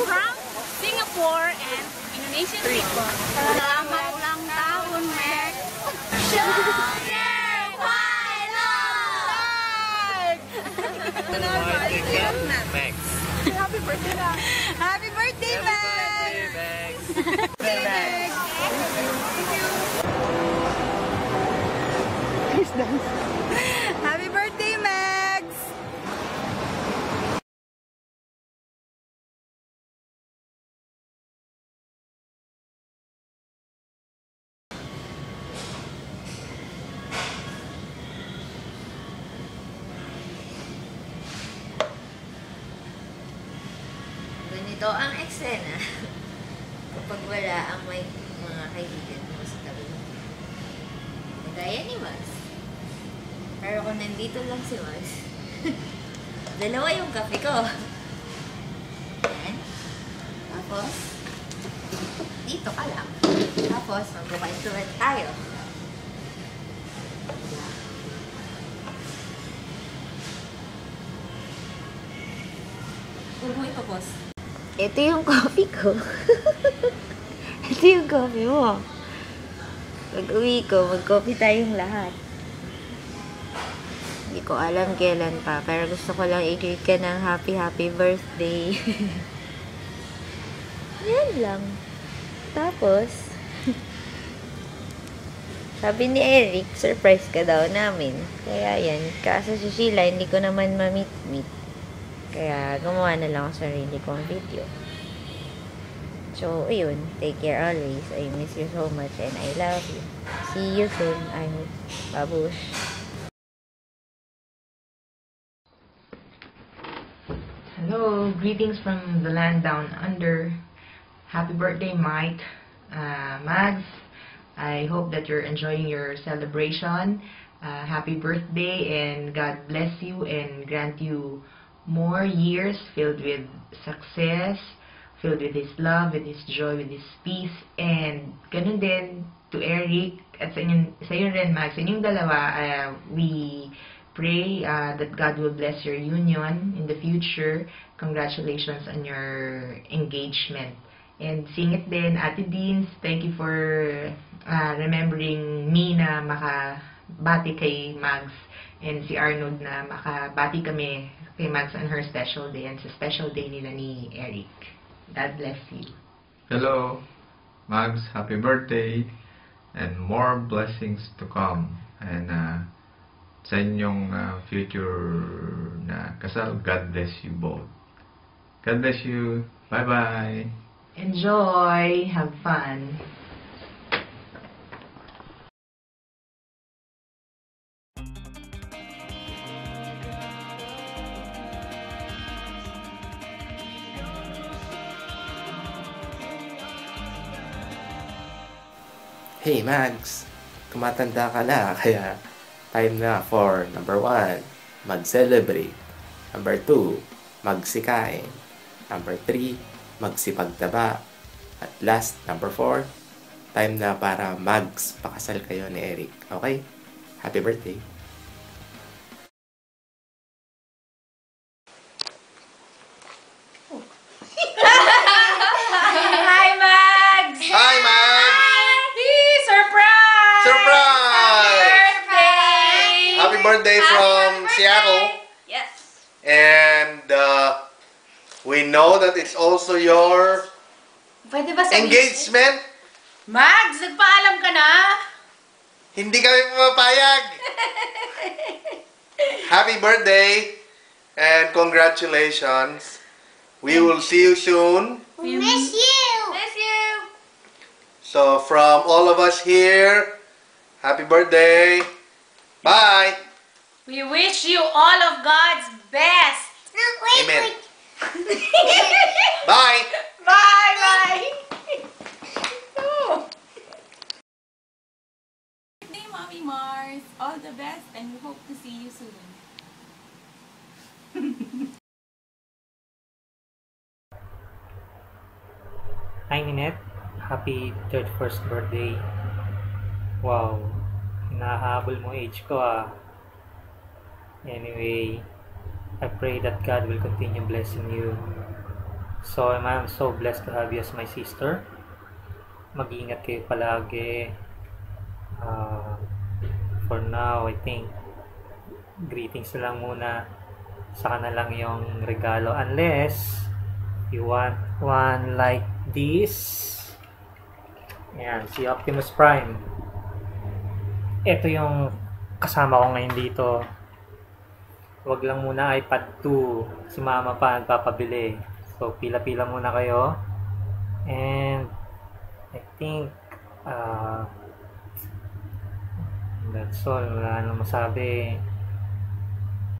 from Singapore and Indonesian people. Selamat ulang tahun, Max! Max. Happy birthday, Max! Happy birthday, Max! Happy birthday, Max! Ganito ang eksena kapag wala ang may mga kaibigan mo sa tabi mo. Gaya ni Max. Pero kung nandito lang si Max, dalawa yung kape ko. Yan. Tapos, dito ka lang. Tapos, magkukwentuhan tayo. Huwag mo ipapos. Ito yung coffee ko. Ito yung coffee mo. Pag-uwi ko, mag-coffee tayong lahat. Hindi ko alam kailan pa, pero gusto ko lang i-greet ka ng happy birthday. Yan lang. Tapos, sabi ni Eric, surprise ka daw namin. Kaya yan, kaso si Sheila, hindi ko naman ma-meet. Kaya, gumawa na lang ako sarili kong video. So, ayun. Take care always. I miss you so much and I love you. See you soon. I hope. Babush. Hello. Greetings from the land down under. Happy birthday, Mike. Mags, I hope that you're enjoying your celebration. Happy birthday and God bless you and grant you more years filled with success, filled with His love, with His joy, with His peace, and ganun din to Eric at sa inyo rin, Max, sa inyong dalawa, we pray that God will bless your union in the future. Congratulations on your engagement. And sing it din, Ate Deans, thank you for remembering me na makabati kay Mags, and si Arnold na makabati kami kay Mags on her special day and sa special day nila ni Eric. God bless you. Hello, Mags. Happy birthday. And more blessings to come. And sa inyong future na kasal, God bless you both. God bless you. Bye-bye. Enjoy. Have fun. Hey Mags, tumatanda ka na, kaya time na for number 1, mag-celebrate. Number 2, magsikain. Number 3, magsipagtaba. At last, number 4, time na para Mags, pakasal kayo ni Eric. Okay? Happy birthday! Hi, Mags! Hi, Max! Surprise! Surprise! Happy birthday from Seattle. Yes. And we know that it's also your Pwede ba sabihin? engagement. Mags, nagpaalam ka na? Hindi kami pumapayag. Happy birthday and congratulations. We will see you soon. We miss you! Miss you! So from all of us here, happy birthday. Bye. We wish you all of God's best. Amen. Bye. Bye! Bye! Hey, Mommy Mars. All the best and we hope to see you soon. Hi Ninette, happy 31st birthday. Wow, hinahabol mo age ko ah. Anyway, I pray that God will continue blessing you So I'm so blessed to have you as my sister. Mag-ingat kayo palagi. For now, I think greetings na lang muna. Saka na lang yung regalo unless you want one like this. Ayan, si Optimus Prime. Ito yung kasama ko ngayon dito. Wag lang muna iPad 2. Si mama pa nagpapabili. So, pila-pila muna kayo. And I think that's all. Wala nang masabi.